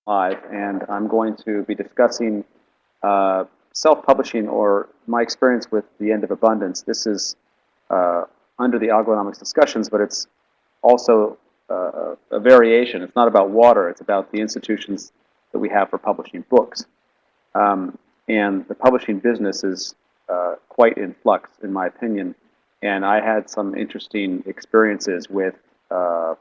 Live, and I'm going to be discussing self-publishing or my experience with the End of Abundance. This is uh, under the Algonomics discussions, but it's also a variation. It's not about water, it's about the institutions that we have for publishing books. Um, and the publishing business is quite in flux, in my opinion. And I had some interesting experiences with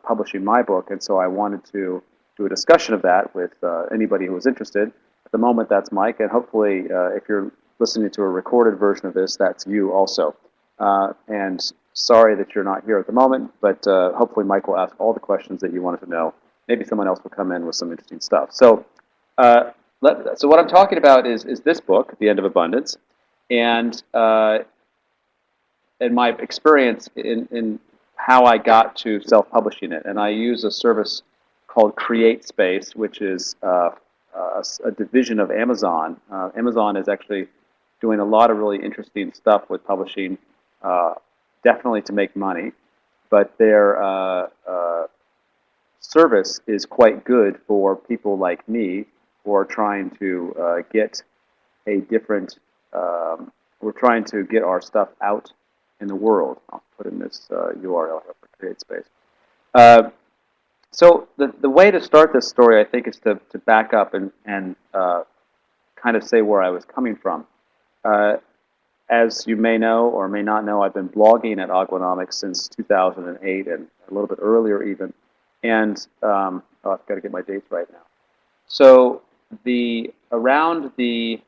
publishing my book, and so I wanted to do a discussion of that with anybody who was interested. At the moment, that's Mike, and hopefully, if you're listening to a recorded version of this, that's you also. And sorry that you're not here at the moment, but hopefully Mike will ask all the questions that you wanted to know. Maybe someone else will come in with some interesting stuff. So uh, so what I'm talking about is this book, The End of Abundance, and my experience in how I got to self-publishing it. And I use a service called CreateSpace, which is a division of Amazon. Amazon is actually doing a lot of really interesting stuff with publishing, uh, definitely to make money, but their service is quite good for people like me who are trying to get a different, we're trying to get our stuff out in the world. I'll put in this URL here for CreateSpace. Uh, so the way to start this story, I think, is to back up and kind of say where I was coming from. Uh, as you may know or may not know, I've been blogging at Oglonomics since 2008 and a little bit earlier even. And oh, I've got to get my dates right now. So around the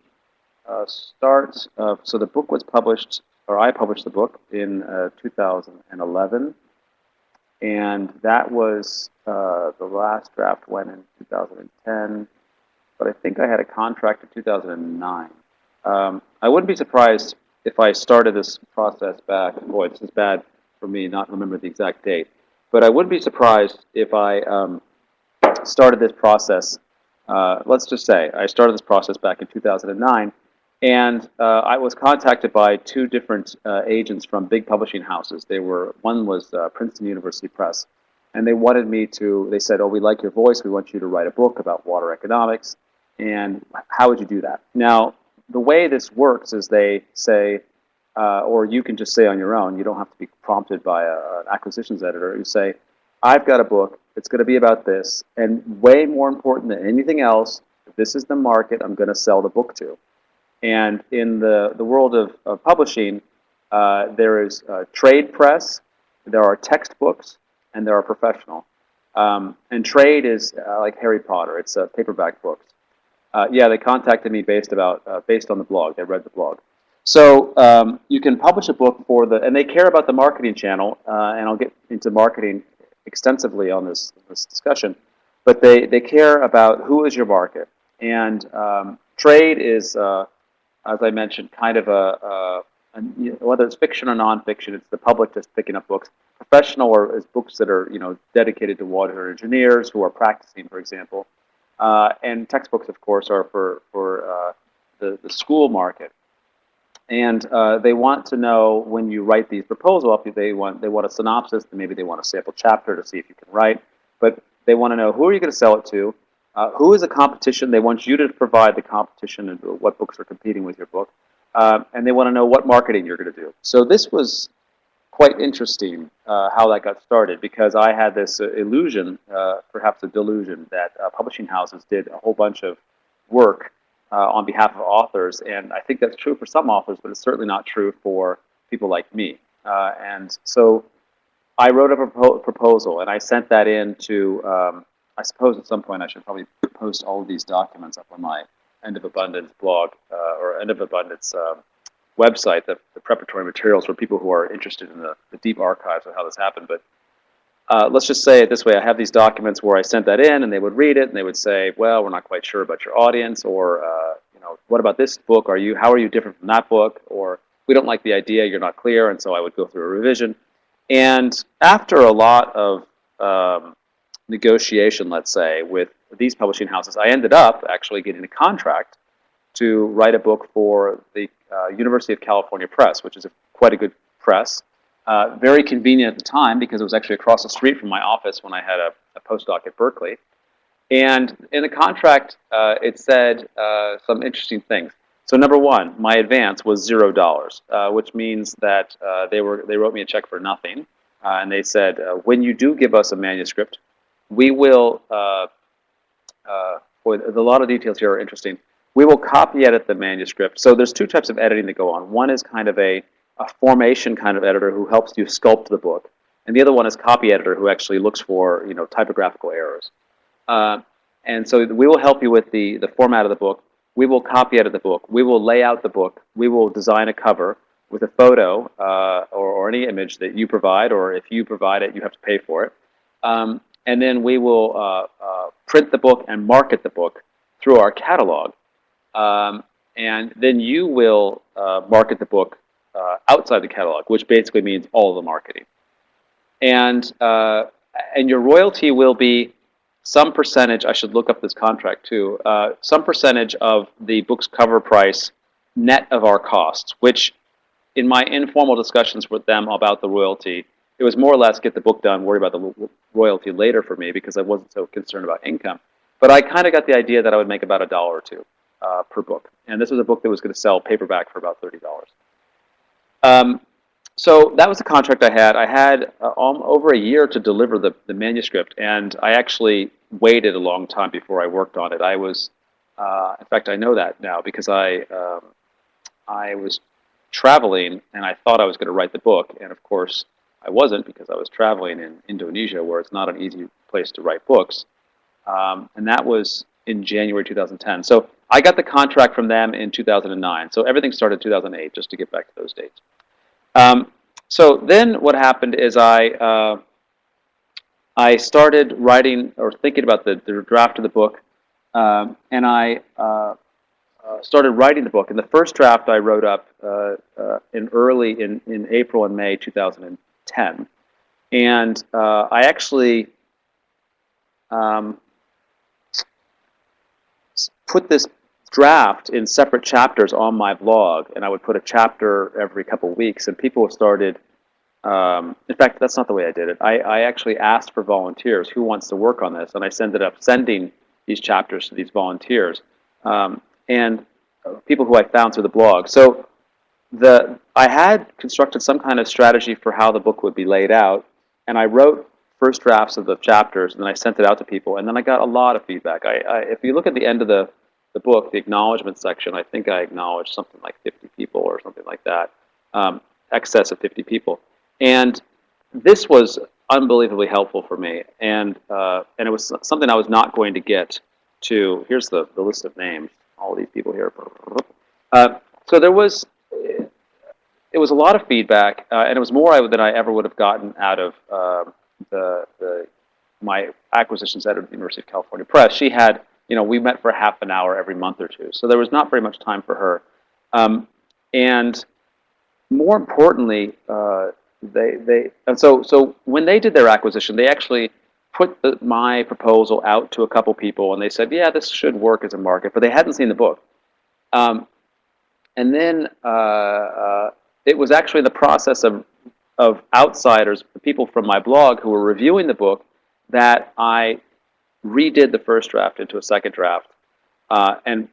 start of, so the book was published, or I published the book in 2011, and that was the last draft went in 2010, but I think I had a contract in 2009. I wouldn't be surprised if I started this process back. Boy, this is bad for me not remember the exact date, but I wouldn't be surprised if I started this process. Let's just say I started this process back in 2009, and I was contacted by two different agents from big publishing houses. One was Princeton University Press, and they wanted me to. They said, "Oh, we like your voice. We want you to write a book about water economics." And how would you do that? Now, the way this works is they say, or you can just say on your own. You don't have to be prompted by an acquisitions editor. You say, I've got a book. It's going to be about this. And way more important than anything else, this is the market I'm going to sell the book to. And in the world of publishing, there is trade press, there are textbooks, and there are professional. And trade is like Harry Potter. It's paperback books. Yeah, they contacted me based on the blog. They read the blog. So you can publish a book and they care about the marketing channel, and I'll get into marketing extensively on this discussion, but they care about who is your market. And trade is, as I mentioned, kind of whether it's fiction or nonfiction, it's the public just picking up books. Professional is books that are dedicated to water engineers who are practicing, for example. And textbooks, of course, are for the school market. And they want to know when you write these proposals, they want a synopsis, and maybe they want a sample chapter to see if you can write. But they want to know who are you going to sell it to, who is the competition. They want you to provide the competition and what books are competing with your book, and they want to know what marketing you're going to do. So this was quite interesting how that got started, because I had this illusion, perhaps a delusion, that publishing houses did a whole bunch of work on behalf of authors, and I think that's true for some authors, but it's certainly not true for people like me. And so I wrote a proposal, and I sent that in to, I suppose at some point I should probably post all of these documents up on my End of Abundance blog, or End of Abundance website, the preparatory materials for people who are interested in the deep archives of how this happened. But let's just say it this way: I have these documents where I sent that in, and they would read it, and they would say, "Well, we're not quite sure about your audience," or "What about this book? How are you different from that book?" Or "We don't like the idea. You're not clear." And so I would go through a revision. And after a lot of negotiation, let's say, with these publishing houses, I ended up actually getting a contract to write a book for the University of California Press, which is quite a good press. Very convenient at the time because it was actually across the street from my office when I had a postdoc at Berkeley. And in the contract, it said some interesting things. So number one, my advance was $0, which means that they wrote me a check for nothing, and they said, when you do give us a manuscript, we will. Boy, a lot of details here are interesting. We will copy edit the manuscript. So there's two types of editing that go on. One is kind of a formation kind of editor who helps you sculpt the book, and the other one is copy editor who actually looks for typographical errors. And so we will help you with the format of the book. We will copy edit the book. We will lay out the book. We will design a cover with a photo or any image that you provide, or if you provide it, you have to pay for it. And then we will print the book and market the book through our catalog. And then you will market the book outside the catalog, which basically means all of the marketing. And your royalty will be some percentage. I should look up this contract too. Some percentage of the book's cover price net of our costs, which in my informal discussions with them about the royalty, it was more or less get the book done, worry about the royalty later for me because I wasn't so concerned about income. But I kind of got the idea that I would make about $1 or $2 per book. And this was a book that was going to sell paperback for about $30. So that was the contract I had. I had over a year to deliver the manuscript, and I actually waited a long time before I worked on it. I was, in fact, I know that now because I was traveling, and I thought I was going to write the book, and of course I wasn't because I was traveling in Indonesia, where it's not an easy place to write books, and that was in January 2010. So I got the contract from them in 2009. So everything started in 2008, just to get back to those dates. So then what happened is I started writing or thinking about the draft of the book, and I started writing the book. And the first draft I wrote up in April and May 2010, and I actually put this draft in separate chapters on my blog, and I would put a chapter every couple of weeks, and people started, in fact, that's not the way I did it. I actually asked for volunteers, who wants to work on this, and I ended up sending these chapters to these volunteers, and people who I found through the blog. So I had constructed some kind of strategy for how the book would be laid out, and I wrote first drafts of the chapters, and then I sent it out to people, and then I got a lot of feedback. If you look at the end of the book, the acknowledgement section, I think I acknowledged something like 50 people or something like that, excess of 50 people. And this was unbelievably helpful for me, and it was something I was not going to get to. Here's the list of names, all of these people here. So there was, it was a lot of feedback, and it was more than I ever would have gotten out of my acquisitions editor at the University of California Press. She had, we met for half an hour every month or two, so there was not very much time for her. And more importantly, so when they did their acquisition, they actually put my proposal out to a couple people, and they said, yeah, this should work as a market, but they hadn't seen the book. And then it was actually the process of outsiders, the people from my blog who were reviewing the book, that I redid the first draft into a second draft, and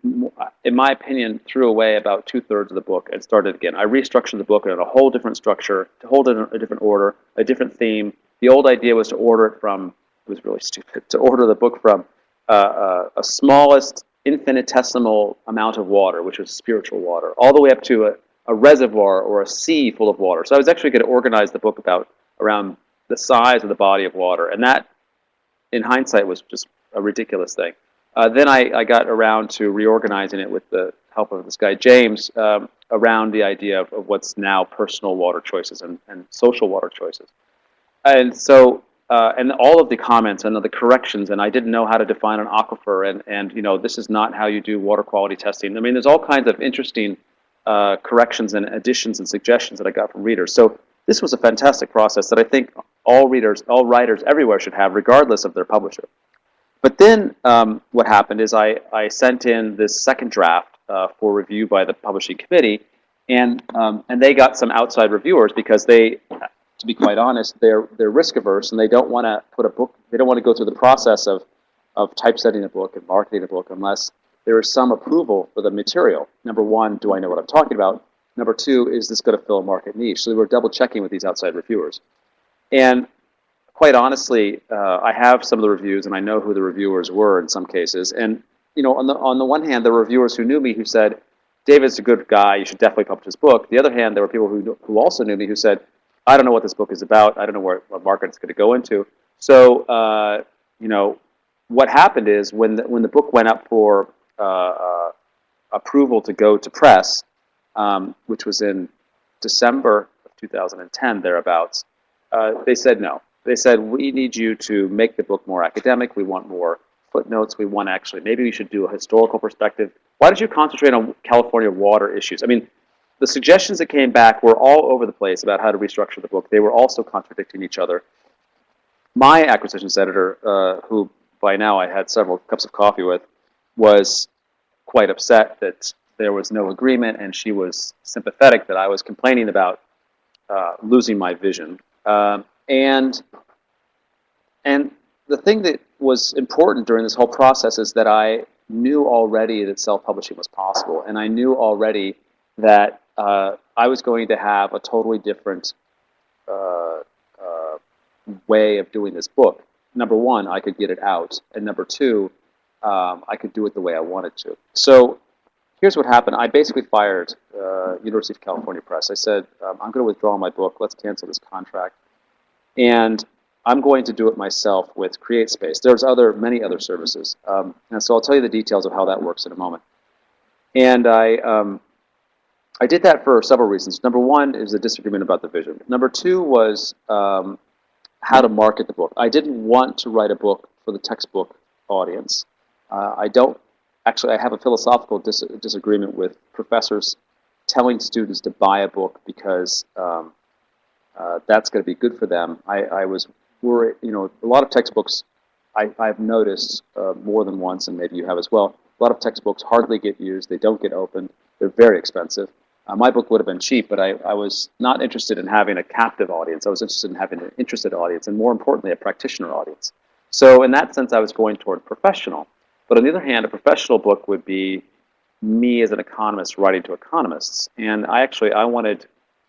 in my opinion, threw away about 2/3 of the book and started again. I restructured the book in a whole different structure, to hold it in a different order, a different theme. The old idea was to order it from, it was really stupid, to order the book from a smallest infinitesimal amount of water, which was spiritual water, all the way up to a reservoir or a sea full of water. So I was actually going to organize the book around the size of the body of water, and that, in hindsight, was just a ridiculous thing. Then I got around to reorganizing it with the help of this guy, James, around the idea of what's now personal water choices and social water choices. And so, and all of the comments and the corrections, and I didn't know how to define an aquifer, and this is not how you do water quality testing. I mean, there's all kinds of interesting corrections and additions and suggestions that I got from readers. So this was a fantastic process that I think all writers everywhere should have, regardless of their publisher. But then what happened is I sent in this second draft for review by the publishing committee, and they got some outside reviewers because they, to be quite honest, they're risk averse, and they don't want to put a book. They don't want to go through the process of of typesetting a book and marketing a book unless there is some approval for the material. Number one, do I know what I'm talking about? Number two, is this going to fill a market niche? So we're double checking with these outside reviewers. And quite honestly, I have some of the reviews, and I know who the reviewers were in some cases. And on the one hand, there were reviewers who knew me who said, "David's a good guy. You should definitely publish his book." The other hand, there were people who also knew me who said, "I don't know what this book is about. I don't know what market it's going to go into." So what happened is when the book went up for approval to go to press, which was in December of 2010 thereabouts, they said no. They said, "We need you to make the book more academic. We want more footnotes. We want maybe we should do a historical perspective. Why don't you concentrate on California water issues?" I mean, the suggestions that came back were all over the place about how to restructure the book. They were also contradicting each other. My acquisitions editor, who by now I had several cups of coffee with, was quite upset that there was no agreement, and she was sympathetic that I was complaining about losing my vision. And the thing that was important during this whole process is that I knew already that self-publishing was possible, and I knew already that I was going to have a totally different way of doing this book. Number one, I could get it out, and number two, I could do it the way I wanted to. So here's what happened. I basically fired University of California Press. I said, I'm going to withdraw my book. Let's cancel this contract. And I'm going to do it myself with CreateSpace. There's many other services. And so I'll tell you the details of how that works in a moment. And I did that for several reasons. Number one is a disagreement about the vision. Number two was how to market the book. I didn't want to write a book for the textbook audience. I have a philosophical disagreement with professors telling students to buy a book because that's going to be good for them. I was worried, a lot of textbooks I've noticed more than once, and maybe you have as well, a lot of textbooks hardly get used, they don't get opened, they're very expensive. My book would have been cheap, but I was not interested in having a captive audience. I was interested in having an interested audience, and more importantly, a practitioner audience. So in that sense, I was going toward professional. But on the other hand, a professional book would be me as an economist writing to economists. And I wanted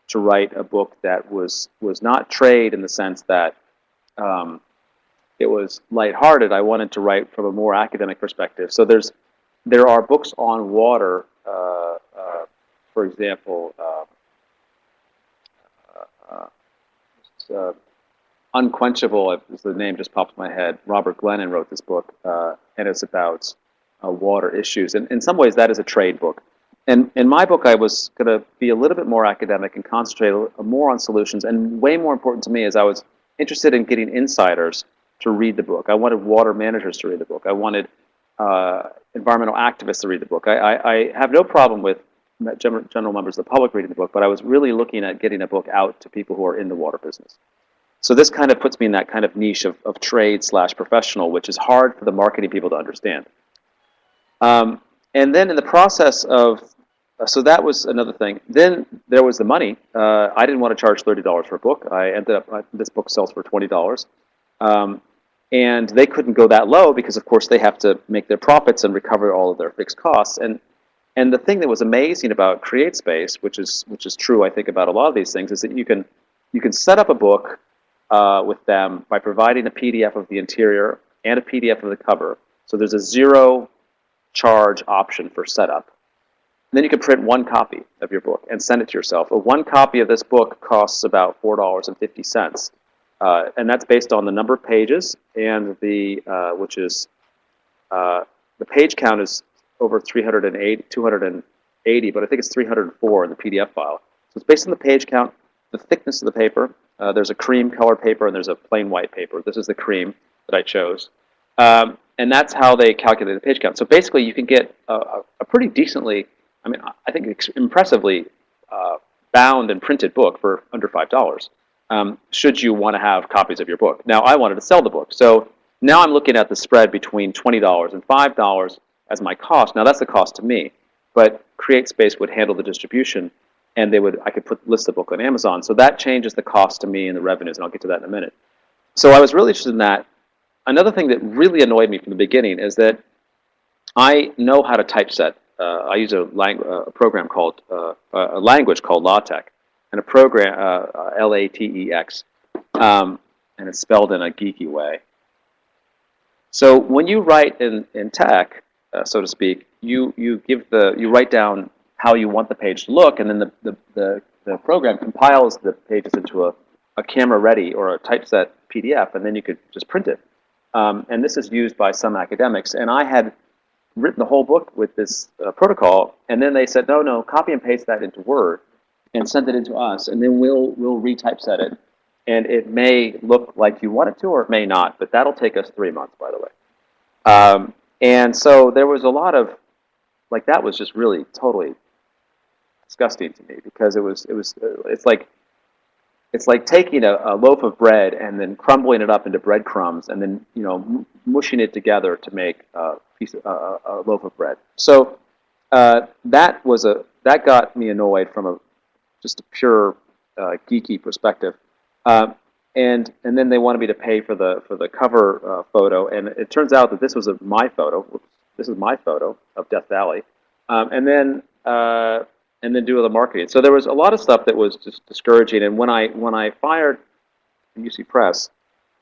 to write a book that was not trade in the sense that it was lighthearted. I wanted to write from a more academic perspective. So there are books on water, for example, Unquenchable is the name, just popped in my head. Robert Glennon wrote this book, and it's about water issues. And in some ways, that is a trade book. And in my book, I was going to be a little bit more academic and concentrate more on solutions. And way more important to me is I was interested in getting insiders to read the book. I wanted water managers to read the book. I wanted environmental activists to read the book. I have no problem with general members of the public reading the book, but I was really looking at getting a book out to people who are in the water business. So this kind of puts me in that kind of niche of trade/professional, which is hard for the marketing people to understand. And then in the process of, so that was another thing. Then there was the money. I didn't want to charge $30 for a book. I ended up, this book sells for $20. And they couldn't go that low because, of course, they have to make their profits and recover all of their fixed costs. And the thing that was amazing about CreateSpace, which is true, I think, about a lot of these things, is that you can set up a book with them by providing a PDF of the interior and a PDF of the cover. So there's a zero charge option for setup. And then you can print one copy of your book and send it to yourself. One copy of this book costs about $4.50. And that's based on the number of pages, and the page count is over 280, but I think it's 304 in the PDF file. So it's based on the page count, the thickness of the paper. There's a cream colored paper and there's a plain white paper. This is the cream that I chose. And that's how they calculate the page count. So basically you can get a pretty decently, I think impressively bound and printed book for under $5. Should you want to have copies of your book. Now, I wanted to sell the book. So now I'm looking at the spread between $20 and $5 as my cost. Now, that's the cost to me. But CreateSpace would handle the distribution, and I could list the book on Amazon. So that changes the cost to me and the revenues, and I'll get to that in a minute. So I was really interested in that. another thing that really annoyed me from the beginning is that I know how to typeset. I use a program called a language called LaTeX, and a program LaTeX, and it's spelled in a geeky way. So when you write in tech, so to speak, you write down how you want the page to look, and then the program compiles the pages into a camera ready or a typeset PDF, and then you could just print it. And this is used by some academics, and I had written the whole book with this protocol, and then they said, no, copy and paste that into Word and send it into us, and then we'll retypeset it, and it may look like you want it to, or it may not, but that'll take us 3 months, by the way. And so there was a lot of, like, that was just really totally disgusting to me, because it's like taking a loaf of bread and then crumbling it up into breadcrumbs and then mushing it together to make a loaf of bread. So that got me annoyed from just a pure geeky perspective. And then they wanted me to pay for the cover photo, and it turns out that this was my photo. This is my photo of Death Valley, and then do all the marketing. So there was a lot of stuff that was just discouraging. And when I fired UC Press,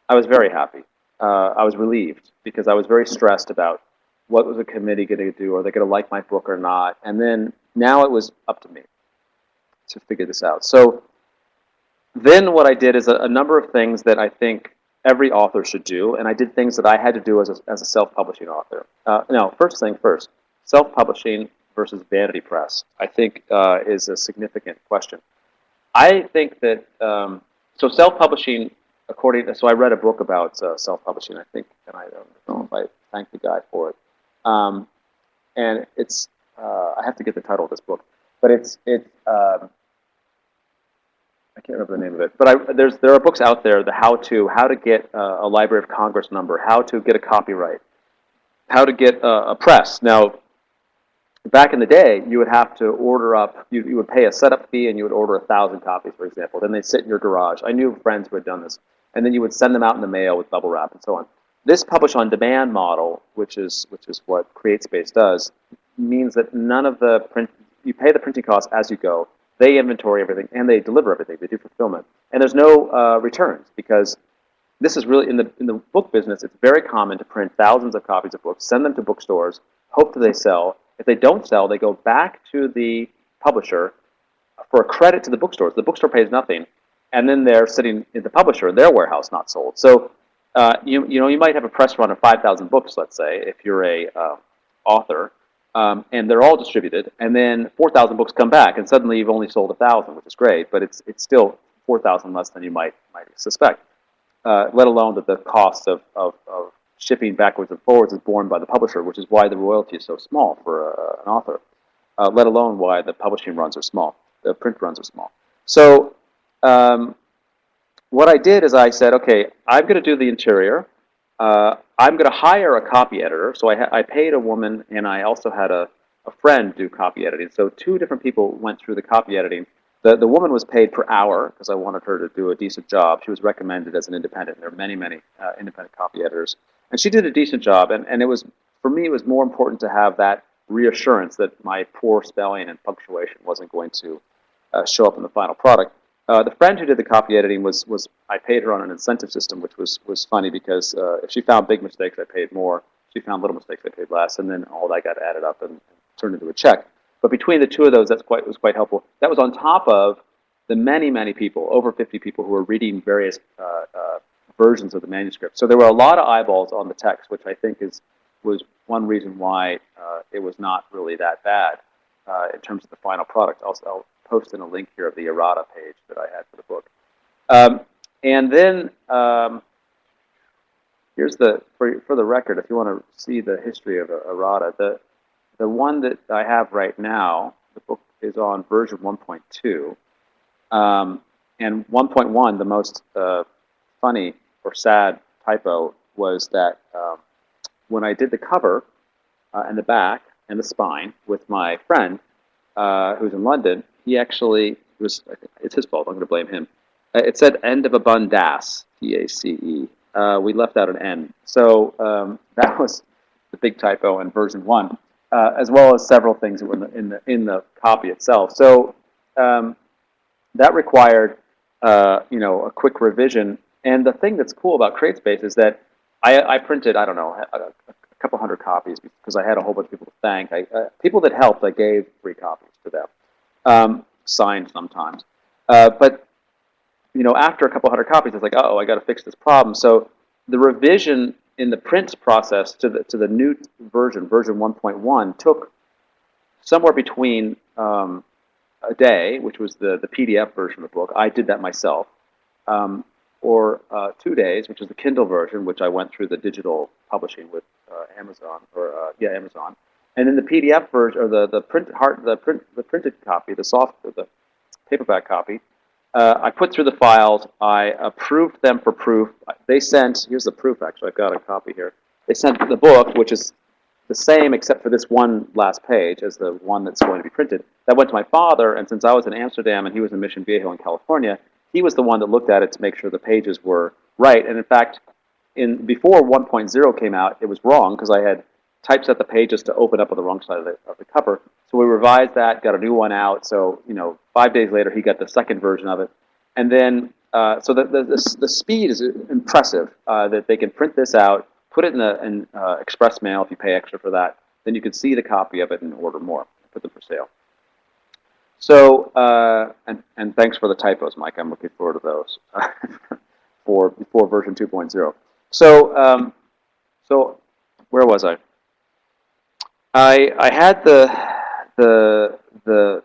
I was very happy. I was relieved, because I was very stressed about what was the committee going to do. Are they going to like my book or not? And then now it was up to me to figure this out. So then what I did is a number of things that I think every author should do, and I did things that I had to do as a self-publishing author. Now, first thing first, self-publishing versus vanity press, I think is a significant question. I think that, so self-publishing, so I read a book about self-publishing, I think, and I don't know if I thanked the guy for it. And it's, I have to get the title of this book, but I can't remember the name of it, but there are books out there, the how to get a Library of Congress number, how to get a copyright, how to get a press. Now, back in the day, you would have to order up, you would pay a setup fee, and you would order 1,000 copies, for example. Then they'd sit in your garage. I knew friends who had done this. And then you would send them out in the mail with bubble wrap and so on. This publish-on-demand model, which is what CreateSpace does, means that none of the print, you pay the printing costs as you go. They inventory everything, and they deliver everything. They do fulfillment. And there's no returns, because this is really, in the book business, it's very common to print thousands of copies of books, send them to bookstores, hope that they sell. If they don't sell, they go back to the publisher for a credit to the bookstores. The bookstore pays nothing, and then they're sitting in the publisher in their warehouse, not sold. So you might have a press run of 5,000 books, let's say, if you're a author, and they're all distributed, and then 4,000 books come back, and suddenly you've only sold 1,000, which is great, but it's still 4,000 less than you might suspect. Let alone that the cost of shipping backwards and forwards is borne by the publisher, which is why the royalty is so small for an author. Let alone why the publishing runs are small, the print runs are small. So what I did is I said, okay, I'm going to do the interior. I'm going to hire a copy editor. So I paid a woman, and I also had a friend do copy editing. So 2 different people went through the copy editing. The woman was paid per hour, because I wanted her to do a decent job. She was recommended as an independent. There are many, many independent copy editors. And she did a decent job. And it was, for me, it was more important to have that reassurance that my poor spelling and punctuation wasn't going to show up in the final product. The friend who did the copy editing was I paid her on an incentive system, which was funny, because if she found big mistakes, I paid more. If she found little mistakes, I paid less, and then all that got added up and turned into a check. But between the 2 of those, was quite helpful. That was on top of the many, many people, over 50 people, who were reading various versions of the manuscript. So there were a lot of eyeballs on the text, which I think was one reason why it was not really that bad in terms of the final product. I'll post in a link here of the errata page that I had for the book. And then here's for the record, if you want to see the history of errata, the one that I have right now, the book is on version 1.2. And 1.1, the most funny or sad typo was that when I did the cover and the back and the spine with my friend who's in London, he actually it's his fault. I'm going to blame him. It said "End of a Bun Das," DACE, We left out an N. So that was the big typo in version 1, as well as several things that were in the copy itself. So that required a quick revision. And the thing that's cool about CreateSpace is that I printed, I don't know, a couple hundred copies because I had a whole bunch of people to thank. People that helped, I gave free copies to them, signed sometimes. But after a couple hundred copies, it's like, oh, I got to fix this problem. So the revision in the print process to the new version 1.1, took somewhere between a day, which was the PDF version of the book. I did that myself. Or 2 days, which is the Kindle version, which I went through the digital publishing with Amazon, Amazon. And then the PDF version, or the printed copy, the paperback copy, I put through the files. I approved them for proof. They sent, here's the proof actually, I've got a copy here. They sent the book, which is the same except for this one last page as the one that's going to be printed. That went to my father, and since I was in Amsterdam and he was in Mission Viejo in California, he was the one that looked at it to make sure the pages were right. And in fact, before 1.0 came out, it was wrong because I had typeset the pages to open up on the wrong side of the cover. So we revised that, got a new one out. So 5 days later, he got the second version of it, and then so the speed is impressive. That they can print this out, put it in express mail if you pay extra for that. Then you can see the copy of it and order more, put them for sale. So and thanks for the typos, Mike. I'm looking forward to those before version 2.0. So so where was I? I had the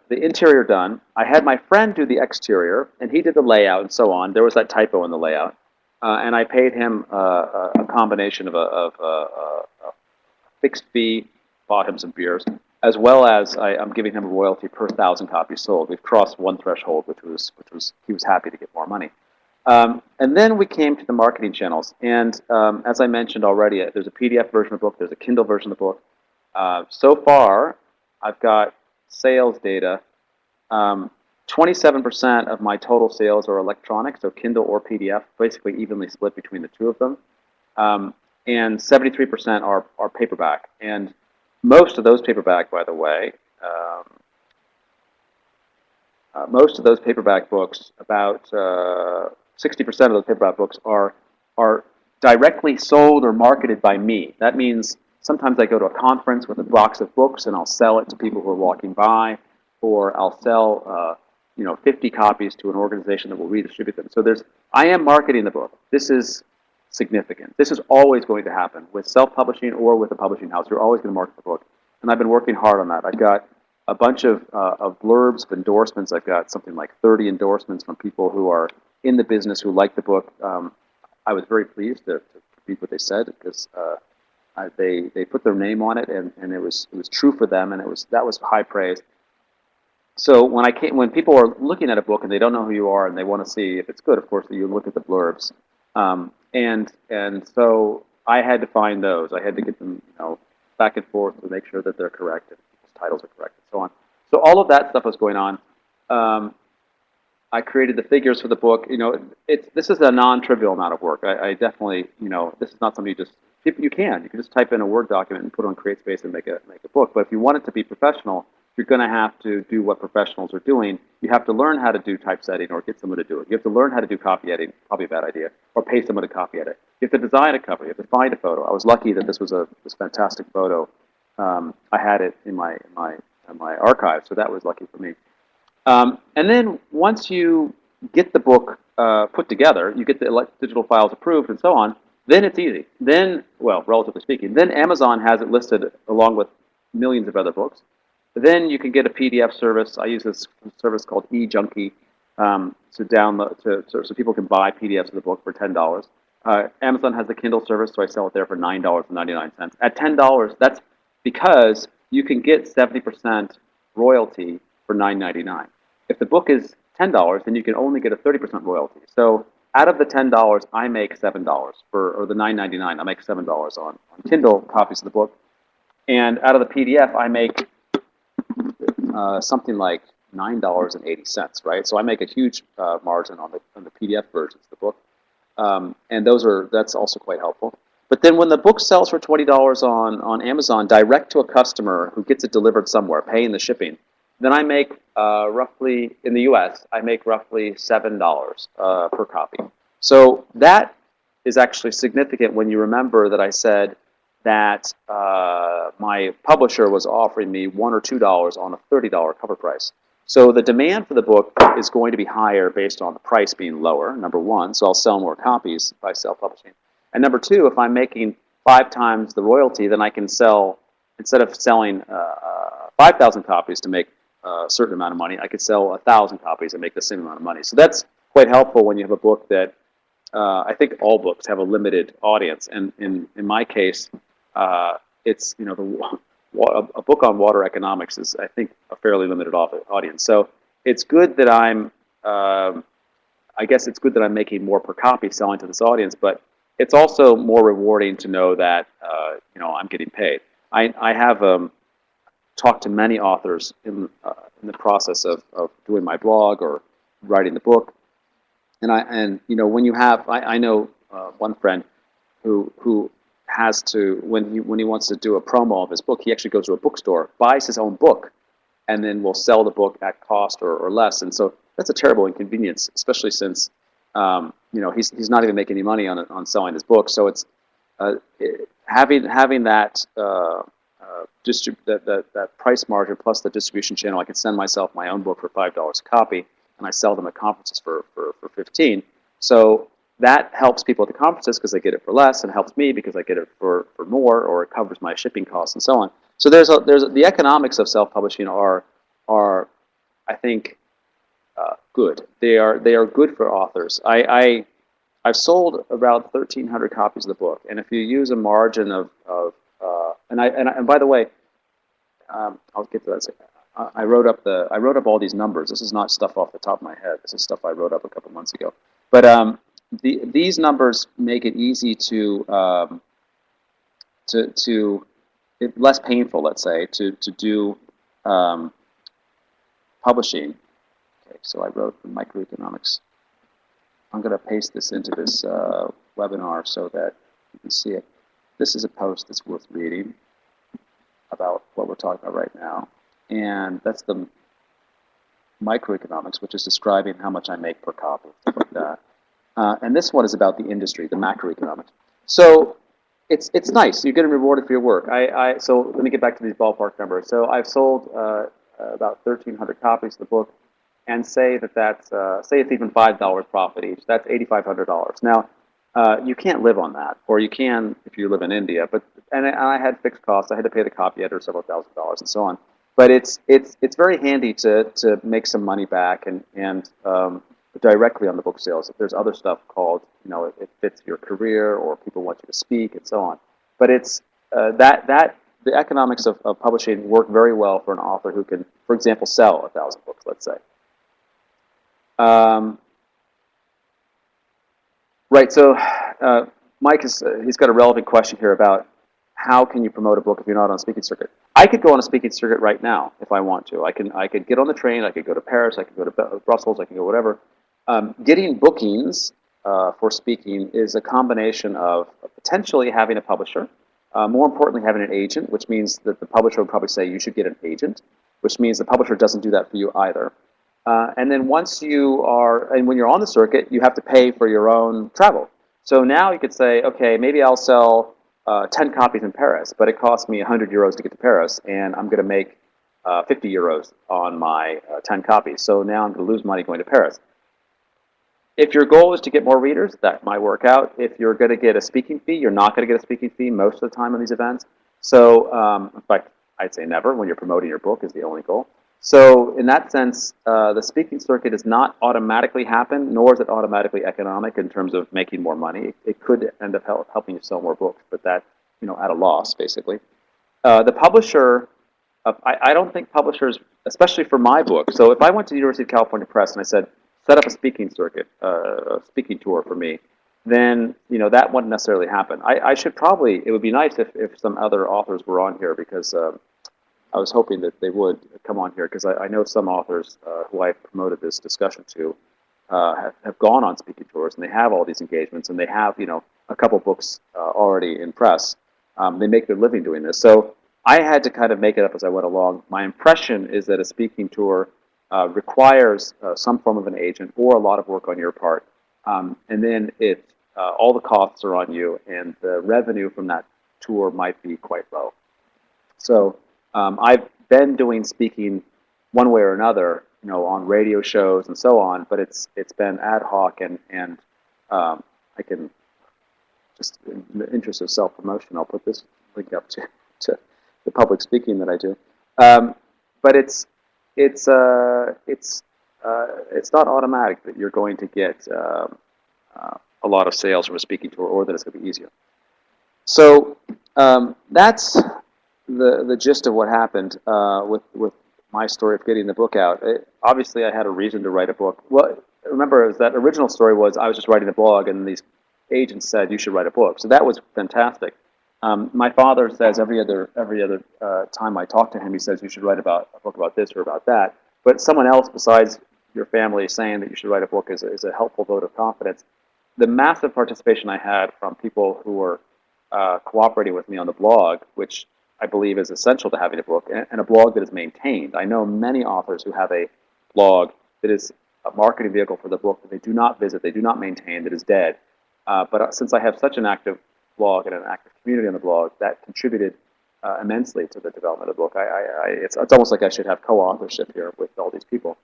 interior done. I had my friend do the exterior, and he did the layout and so on. There was that typo in the layout, and I paid him a combination of a fixed fee, bought him some beers, as well as I'm giving him a royalty per 1,000 copies sold. We've crossed one threshold, which was he was happy to get more money. And then we came to the marketing channels, and as I mentioned already, there's a PDF version of the book, there's a Kindle version of the book. So far, I've got sales data. 27% of my total sales are electronic, so Kindle or PDF, basically evenly split between the two of them. And 73% are paperback. And most of those paperback, by the way, most of those paperback books, about 60% of those paperback books are directly sold or marketed by me. That means sometimes I go to a conference with a box of books and I'll sell it to people who are walking by, or I'll sell 50 copies to an organization that will redistribute them. So I am marketing the book. This is significant. This is always going to happen with self-publishing or with a publishing house. You're always going to market the book, and I've been working hard on that. I've got a bunch of blurbs, of endorsements. I've got something like 30 endorsements from people who are in the business who like the book. I was very pleased to read what they said because they put their name on it, and it was true for them, and that was high praise. So when people are looking at a book and they don't know who you are and they want to see if it's good, of course, you look at the blurbs, and so I had to find those. I had to get them back and forth to make sure that they're correct and people's titles are correct and so on. So all of that stuff was going on. I created the figures for the book. This is a non-trivial amount of work. I definitely this is not something you can just type in a Word document and put it on CreateSpace and make a book. But if you want it to be professional, you're going to have to do what professionals are doing. You have to learn how to do typesetting or get someone to do it. You have to learn how to do copy editing, probably a bad idea, or pay someone to copy edit. You have to design a cover. You have to find a photo. I was lucky that this was this fantastic photo. I had it in my archive, so that was lucky for me. And then once you get the book put together, you get the digital files approved and so on, then it's easy. Then, well, relatively speaking, then Amazon has it listed along with millions of other books. Then you can get a PDF service. I use this service called eJunkie to download, so people can buy PDFs of the book for $10. Amazon has the Kindle service, so I sell it there for $9.99. At $10, that's because you can get 70% royalty for $9.99. If the book is $10, then you can only get a 30% royalty. So out of the $10, I make $7 or the $9.99. I make $7 on Kindle copies of the book, and out of the PDF, I make something like $9.80, right? So I make a huge margin on the PDF versions of the book. And that's also quite helpful. But then when the book sells for $20 on Amazon direct to a customer who gets it delivered somewhere, paying the shipping, then I make roughly, in the U.S., I make roughly $7 per copy. So that is actually significant when you remember that I said that my publisher was offering me $1 or $2 on a $30 cover price. So the demand for the book is going to be higher based on the price being lower, number one, so I'll sell more copies by self-publishing. And number two, if I'm making 5 times the royalty, then I can sell, instead of selling 5,000 copies to make a certain amount of money, I could sell 1,000 copies and make the same amount of money. So that's quite helpful when you have a book that, I think all books have a limited audience. And in my case, it's, a book on water economics is, I think, a fairly limited audience. So it's good that I guess it's good that I'm making more per copy selling to this audience, but it's also more rewarding to know that, I'm getting paid. I have talked to many authors in the process of doing my blog or writing the book. And when you have, I know one friend who has to, when he wants to do a promo of his book, he actually goes to a bookstore, buys his own book, and then will sell the book at cost or less. And so that's a terrible inconvenience, especially since he's not even making any money on selling his book. So it's having that that price margin plus the distribution channel. I can send myself my own book for $5 a copy, and I sell them at conferences for 15. So that helps people at the conferences because they get it for less, and helps me because I get it for more, or it covers my shipping costs and so on. So there's the economics of self-publishing are I think good. They are good for authors. I've sold around 1,300 copies of the book, and if you use a margin of and by the way, I'll get to that. I wrote up all these numbers. This is not stuff off the top of my head. This is stuff I wrote up a couple months ago. But these numbers make it easy to less painful, let's say, to do publishing. Okay, so I wrote the microeconomics. I'm going to paste this into this webinar so that you can see it. This is a post that's worth reading about what we're talking about right now. And that's the microeconomics, which is describing how much I make per copy, stuff like that. And this one is about the industry, the macroeconomics. So it's nice. You're getting rewarded for your work. So let me get back to these ballpark numbers. So I've sold about 1,300 copies of the book, and say that's say it's even $5 profit each. That's $8,500. Now, you can't live on that, or you can if you live in India. And I had fixed costs. I had to pay the copy editor several $1,000s and so on. But it's very handy to make some money back and directly on the book sales. If there's other stuff called, it fits your career, or people want you to speak and so on. But it's the economics of publishing work very well for an author who can, for example, sell 1,000 books, let's say. Right, so Mike he's got a relevant question here about how can you promote a book if you're not on a speaking circuit. I could go on a speaking circuit right now if I want to. I could get on the train, I could go to Paris, I could go to Brussels, I could go whatever. Getting bookings for speaking is a combination of potentially having a publisher, more importantly having an agent, which means that the publisher would probably say you should get an agent, which means the publisher doesn't do that for you either. And then once when you're on the circuit, you have to pay for your own travel. So now you could say, okay, maybe I'll sell 10 copies in Paris, but it costs me 100 euros to get to Paris, and I'm going to make 50 euros on my 10 copies. So now I'm going to lose money going to Paris. If your goal is to get more readers, that might work out. If you're going to get a speaking fee, you're not going to get a speaking fee most of the time on these events. So, in fact, I'd say never when you're promoting your book is the only goal. So in that sense, the speaking circuit does not automatically happen, nor is it automatically economic in terms of making more money. It could end up helping you sell more books, but that, at a loss, basically. The publisher, I don't think publishers, especially for my book, so if I went to the University of California Press and I said, set up a speaking circuit, a speaking tour for me, then, that wouldn't necessarily happen. It would be nice if some other authors were on here, because I was hoping that they would come on here, because I know some authors who I promoted this discussion to have gone on speaking tours, and they have all these engagements, and they have a couple books already in press. They make their living doing this. So I had to kind of make it up as I went along. My impression is that a speaking tour requires some form of an agent or a lot of work on your part, and then all the costs are on you, and the revenue from that tour might be quite low. So I've been doing speaking one way or another, on radio shows and so on, but it's been ad hoc, and I can just, in the interest of self-promotion, I'll put this link up to the public speaking that I do. But it's not automatic that you're going to get a lot of sales from a speaking tour, or that it's going to be easier. So that's the gist of what happened with my story of getting the book out. Obviously, I had a reason to write a book. Well, remember, that original story was I was just writing a blog, and these agents said you should write a book. So that was fantastic. My father says every other time I talk to him, he says you should write a book about this or about that. But someone else besides your family saying that you should write a book is a helpful vote of confidence. The massive participation I had from people who were cooperating with me on the blog, which I believe is essential to having a book, and a blog that is maintained. I know many authors who have a blog that is a marketing vehicle for the book that they do not visit, they do not maintain, that is dead. But since I have such an active blog and an active community on the blog, that contributed immensely to the development of the book. It's almost like I should have co-authorship here with all these people.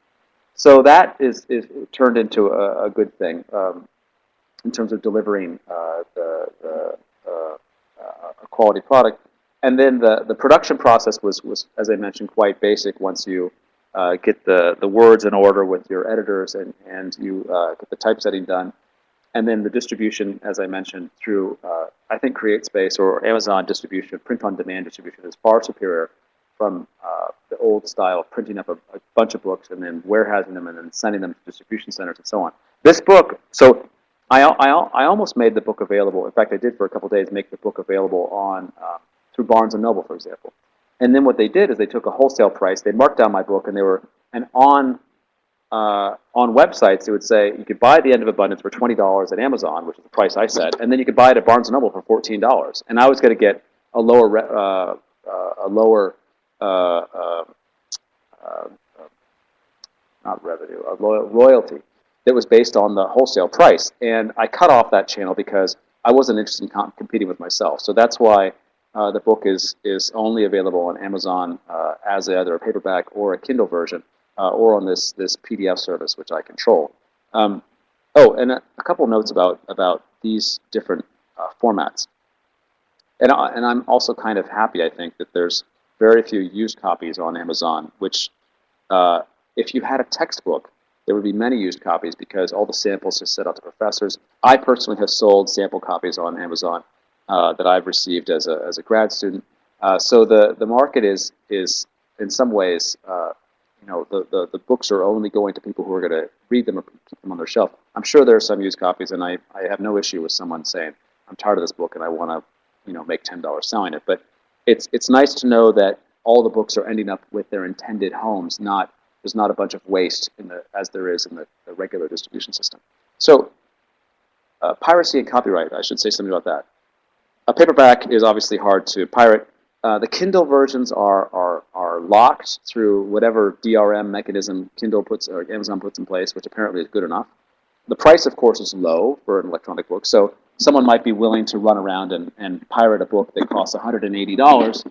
So that is turned into a good thing in terms of delivering a quality product. And then the production process was, as I mentioned, quite basic. Once you get the words in order with your editors, and you get the typesetting done, and then the distribution, as I mentioned, through I think CreateSpace or Amazon distribution, print-on-demand distribution, is far superior from the old style of printing up a bunch of books and then warehousing them and then sending them to distribution centers and so on. This book, so I almost made the book available. In fact, I did for a couple of days make the book available on through Barnes & Noble, for example. And then what they did is they took a wholesale price, they marked down my book, and on websites it would say you could buy The End of Abundance for $20 at Amazon, which is the price I set, and then you could buy it at Barnes & Noble for $14. And I was going to get a lower not revenue, a royalty that was based on the wholesale price. And I cut off that channel because I wasn't interested in competing with myself. So that's why the book is only available on Amazon as either a paperback or a Kindle version, or on this PDF service, which I control. And a couple notes about these different formats. And I'm also kind of happy, I think, that there's very few used copies on Amazon, which if you had a textbook, there would be many used copies because all the samples are set out to professors. I personally have sold sample copies on Amazon that I've received as a grad student. So the market is in some ways, the books are only going to people who are going to read them or keep them on their shelf. I'm sure there are some used copies, and I have no issue with someone saying, I'm tired of this book and I want to make $10 selling it. But it's nice to know that all the books are ending up with their intended homes, there's not a bunch of waste as there is in the regular distribution system. So piracy and copyright, I should say something about that. A paperback is obviously hard to pirate. The Kindle versions are locked through whatever DRM mechanism Kindle puts or Amazon puts in place, which apparently is good enough. The price, of course, is low for an electronic book, so someone might be willing to run around and pirate a book that costs $180.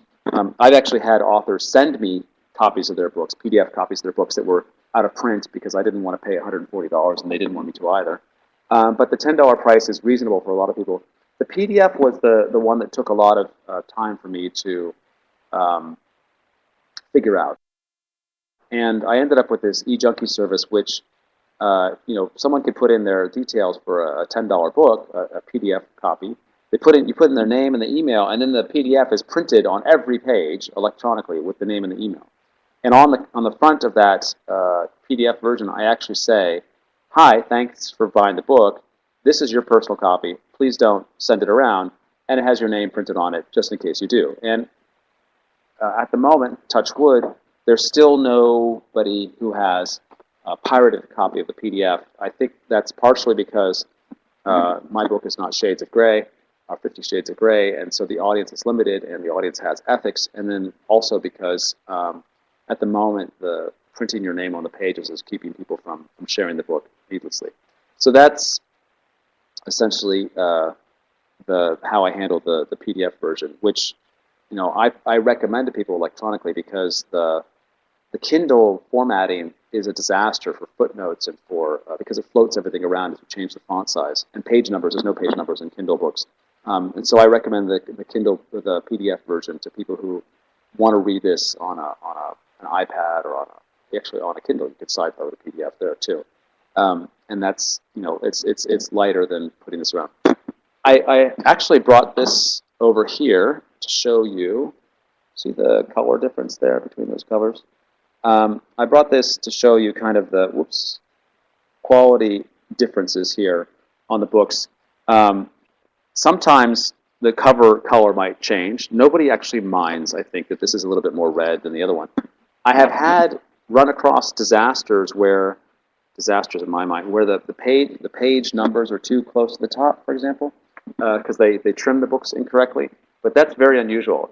I've actually had authors send me copies of their books, PDF copies of their books that were out of print because I didn't want to pay $140 and they didn't want me to either. But the $10 price is reasonable for a lot of people. The PDF was the one that took a lot of time for me to figure out. And I ended up with this eJunkie service, which someone could put in their details for a $10 book, a PDF copy. You put in their name and the email, and then the PDF is printed on every page electronically with the name and the email. And on the front of that PDF version, I actually say, "Hi, thanks for buying the book. This is your personal copy. Please don't send it around." And it has your name printed on it, just in case you do. And at the moment, touch wood, there's still nobody who has pirated copy of the PDF. I think that's partially because my book is not Shades of Grey, 50 Shades of Grey, and so the audience is limited and the audience has ethics, and then also because at the moment the printing your name on the pages is keeping people from sharing the book needlessly. So that's essentially how I handle the PDF version, which I recommend to people electronically because the Kindle formatting is a disaster for footnotes and for because it floats everything around if you change the font size and page numbers. There's no page numbers in Kindle books, and so I recommend the Kindle, the PDF version, to people who want to read this on an iPad or actually on a Kindle. You could side load a PDF there too, and that's it's lighter than putting this around. I actually brought this over here to show you. See the color difference there between those covers? I brought this to show you kind of the quality differences here on the books. Sometimes the cover color might change. Nobody actually minds, I think, that this is a little bit more red than the other one. I have run across disasters in my mind, where the page numbers are too close to the top, for example, because they trim the books incorrectly. But that's very unusual.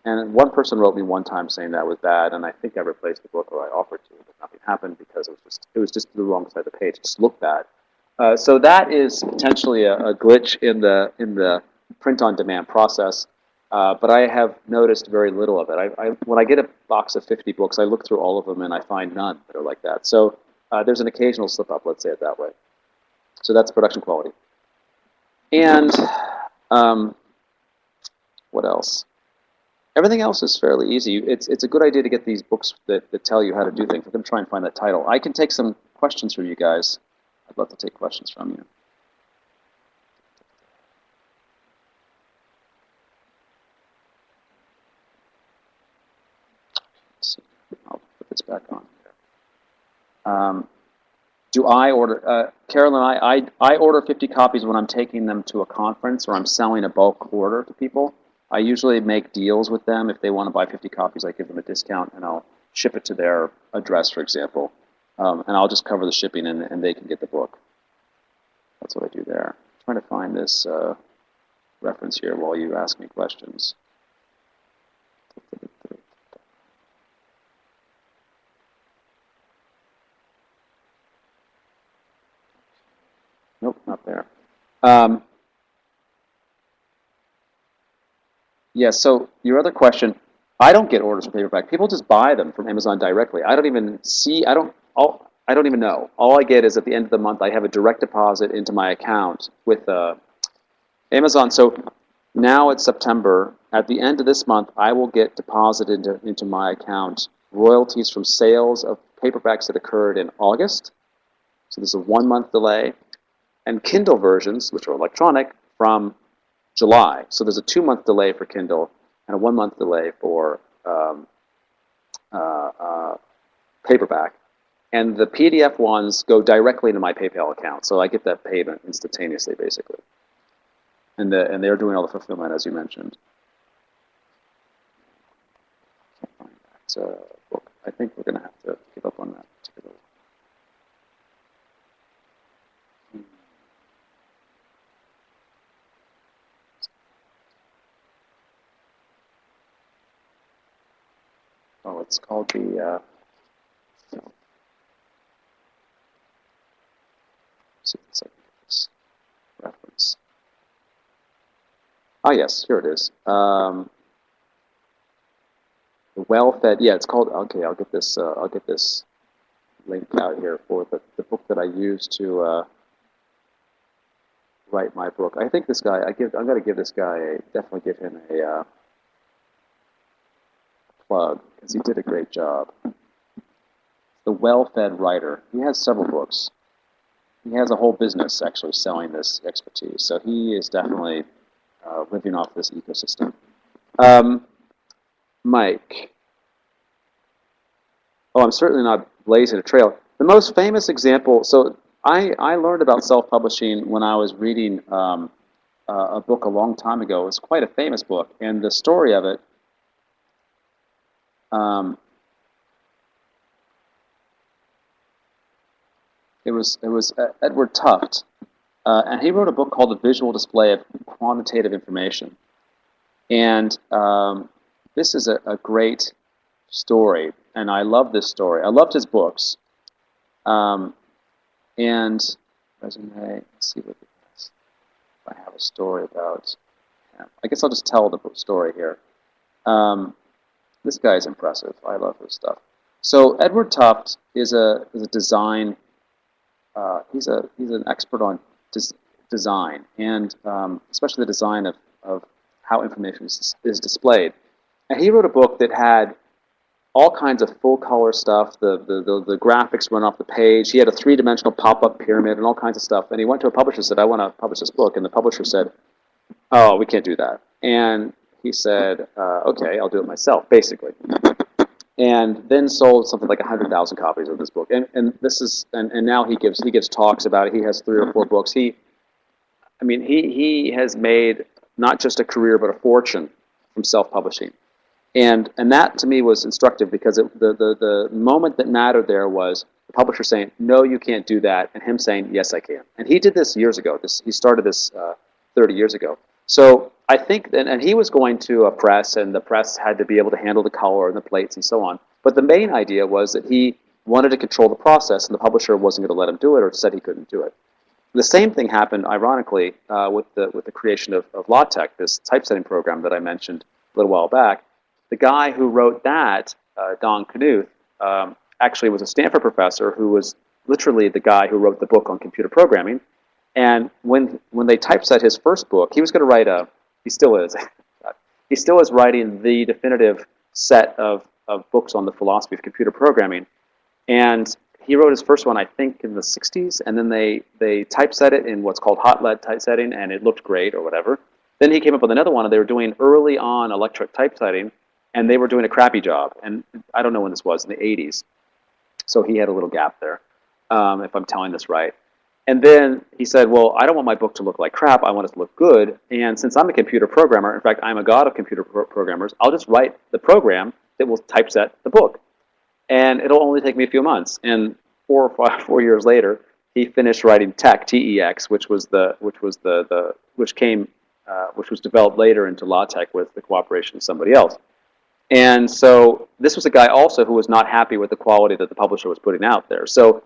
And one person wrote me one time saying that was bad, and I think I replaced the book, or I offered to, but nothing happened because it was just the wrong side of the page. It just looked bad. So that is potentially a glitch in the print-on-demand process. But I have noticed very little of it. When I get a box of 50 books, I look through all of them and I find none that are like that. So there's an occasional slip-up, let's say it that way. So that's production quality. And what else? Everything else is fairly easy. It's a good idea to get these books that tell you how to do things. I'm going to try and find that title. I can take some questions from you guys. I'd love to take questions from you. Let's see. I'll put this back on. Do I order, Carolyn, I order 50 copies when I'm taking them to a conference or I'm selling a bulk order to people. I usually make deals with them. If they want to buy 50 copies, I give them a discount and I'll ship it to their address, for example. And I'll just cover the shipping and they can get the book. That's what I do there. I'm trying to find this reference here while you ask me questions. Nope, not there. Yeah, so your other question, I don't get orders for paperback. People just buy them from Amazon directly. I don't even see, I don't even know. All I get is at the end of the month, I have a direct deposit into my account with Amazon. So now it's September. At the end of this month, I will get deposited into my account royalties from sales of paperbacks that occurred in August. So there's a 1-month delay. And Kindle versions, which are electronic, from July. So there's a 2-month delay for Kindle and a 1-month delay for paperback. And the PDF ones go directly into my PayPal account, so I get that payment instantaneously, basically. And they're doing all the fulfillment, as you mentioned. It's a book. I think we're going to have to give up on that particular. Oh, it's called the. See if this reference. Ah, yes, here it is. The well-fed. Yeah, it's called. Okay, I'll get this. I'll get this link out here for the book that I used to write my book. I think this guy. I'm going to give this guy definitely give him a plug because he did a great job. The Well-Fed Writer. He has several books. He has a whole business actually selling this expertise. So he is definitely living off this ecosystem. Mike. Oh, I'm certainly not blazing a trail. The most famous example, so I learned about self-publishing when I was reading a book a long time ago. It was quite a famous book, and the story of it Edward Tufte, and he wrote a book called The Visual Display of Quantitative Information. And this is a great story, and I love this story. I loved his books. And resume, let's see what it is. If I have a story about him. I guess I'll just tell the story here. This guy is impressive. I love his stuff. So Edward Tufte is a design. He's an expert on design, and especially the design of how information is displayed. And he wrote a book that had all kinds of full color stuff. The graphics run off the page. He had a three-dimensional pop-up pyramid and all kinds of stuff. And he went to a publisher and said, "I want to publish this book." And the publisher said, "Oh, we can't do that." And he said, "Okay, I'll do it myself," basically. And then sold something like 100,000 copies of this book. And this is and now he gives talks about it. He has 3 or 4 books. He has made not just a career but a fortune from self-publishing. And that to me was instructive, because the moment that mattered there was the publisher saying, "No, you can't do that," and him saying, "Yes, I can." And he did this years ago. He started this 30 years ago. So I think that, and he was going to a press, and the press had to be able to handle the color and the plates and so on. But the main idea was that he wanted to control the process, and the publisher wasn't going to let him do it, or said he couldn't do it. The same thing happened, ironically, with the creation of LaTeX, this typesetting program that I mentioned a little while back. The guy who wrote that, Don Knuth, actually was a Stanford professor who was literally the guy who wrote the book on computer programming. And when they typeset his first book, he was going to write he still is writing the definitive set of books on the philosophy of computer programming. And he wrote his first one, I think, in the 60s, and then they typeset it in what's called hot lead typesetting, and it looked great or whatever. Then he came up with another one, and they were doing early on electric typesetting, and they were doing a crappy job. And I don't know when this was, in the 80s. So he had a little gap there, if I'm telling this right. And then he said, "Well, I don't want my book to look like crap. I want it to look good. And since I'm a computer programmer, in fact, I'm a god of computer programmers, I'll just write the program that will typeset the book. And it'll only take me a few months." And 4 years later, he finished writing TeX, T-E-X, which was developed later into LaTeX with the cooperation of somebody else. And so this was a guy also who was not happy with the quality that the publisher was putting out there. So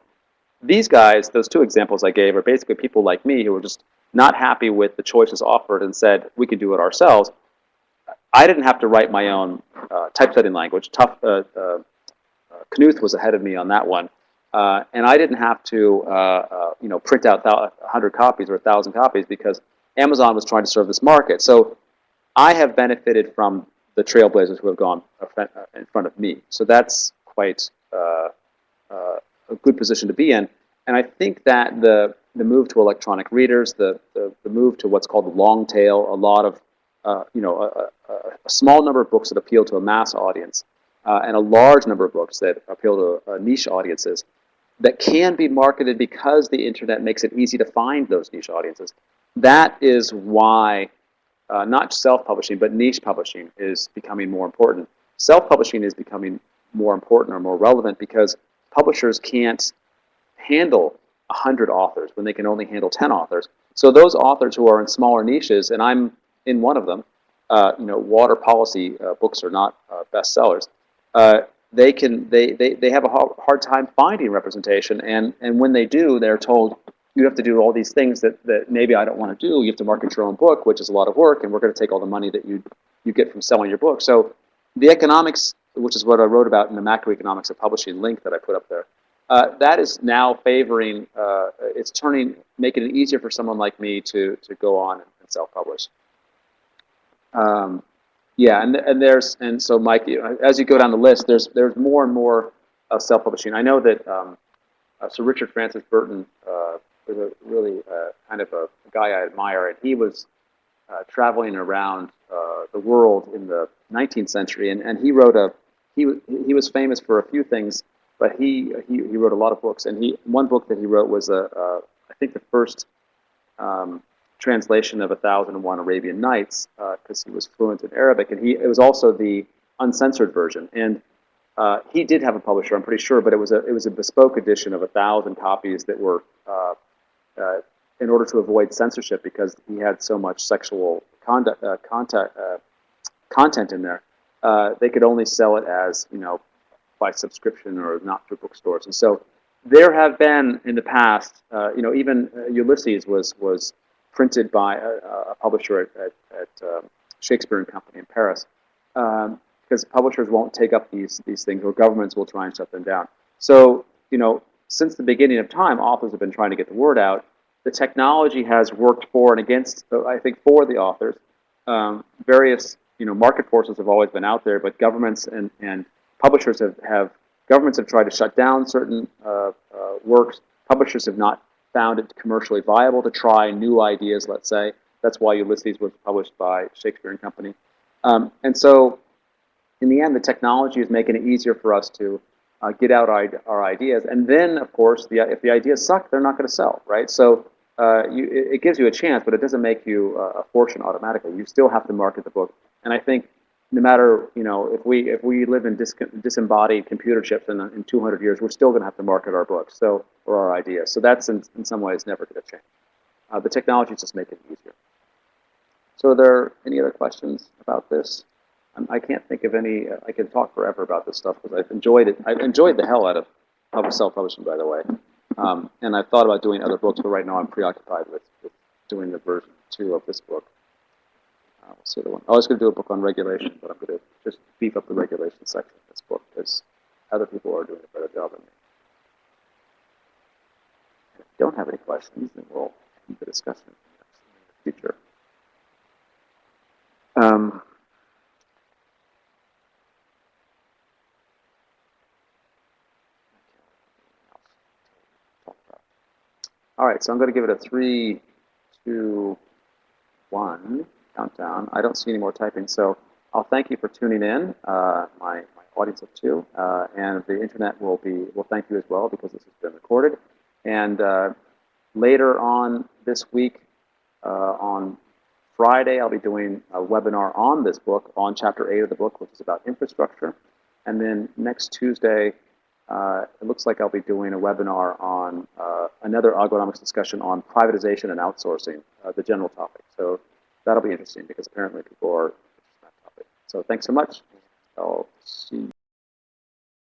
these guys, those 2 examples I gave, are basically people like me who were just not happy with the choices offered and said, "We can do it ourselves." I didn't have to write my own typesetting language. Knuth was ahead of me on that one. And I didn't have to print out 100 copies or 1,000 copies, because Amazon was trying to serve this market. So I have benefited from the trailblazers who have gone in front of me. So that's quite a good position to be in. And I think that the move to electronic readers, the move to what's called the long tail, a lot of a small number of books that appeal to a mass audience, and a large number of books that appeal to niche audiences, that can be marketed because the internet makes it easy to find those niche audiences. That is why not self-publishing, but niche publishing is becoming more important. Self-publishing is becoming more important or more relevant because publishers can't handle 100 authors when they can only handle 10 authors. So those authors who are in smaller niches, and I'm in one of them, water policy books are not bestsellers. They have a hard time finding representation, and when they do, they're told, "You have to do all these things that maybe I don't want to do. You have to market your own book, which is a lot of work, and we're going to take all the money that you get from selling your book." So the economics, which is what I wrote about in the Macroeconomics of Publishing link that I put up there, that is now favoring, making it easier for someone like me to go on and self-publish. So Mike, as you go down the list, there's more and more self-publishing. I know that Sir Richard Francis Burton was a really kind of a guy I admire, and he was traveling around the world in the 19th century, and he wrote he was famous for a few things, but he wrote a lot of books, and one book that he wrote was I think the first translation of 1001 Arabian Nights, because he was fluent in Arabic, and it was also the uncensored version. And He did have a publisher, I'm pretty sure, but it was a bespoke edition of 1,000 copies that were uh, in order to avoid censorship because he had so much sexual content in there. They could only sell it as by subscription or not through bookstores, and so there have been in the past, even Ulysses was printed by a publisher at Shakespeare and Company in Paris, because publishers won't take up these things, or governments will try and shut them down. So, since the beginning of time, authors have been trying to get the word out. The technology has worked for and against, I think, for the authors. Various, market forces have always been out there, but governments and publishers governments have tried to shut down certain works. Publishers have not found it commercially viable to try new ideas, let's say. That's why Ulysses was published by Shakespeare and Company. And so, in the end, the technology is making it easier for us to get out our ideas. And then, of course, if the ideas suck, they're not going to sell, right? So it gives you a chance, but it doesn't make you a fortune automatically. You still have to market the book. And I think no matter, if we live in disembodied computer chips in 200 years, we're still going to have to market our books, or our ideas. So that's in some ways never going to change. The technology is just making it easier. So are there any other questions about this? I can't think of any. I can talk forever about this stuff because I've enjoyed it. I've enjoyed the hell out of self-publishing, by the way. And I've thought about doing other books, but right now I'm preoccupied with doing the version 2 of this book. We'll see the one. I was going to do a book on regulation, but I'm going to just beef up the regulation section of this book because other people are doing a better job than me. If you don't have any questions, then we'll end the discussion in the future. All right, so I'm going to give it a 3, 2, 1 countdown. I don't see any more typing, so I'll thank you for tuning in, my audience of 2, and the internet will thank you as well because this has been recorded. And later on this week, on Friday, I'll be doing a webinar on this book, on Chapter 8 of the book, which is about infrastructure. And then next Tuesday, it looks like I'll be doing a webinar on another Algonomics discussion on privatization and outsourcing, the general topic. So that'll be interesting because apparently people are interested in that topic. So thanks so much. I'll see you.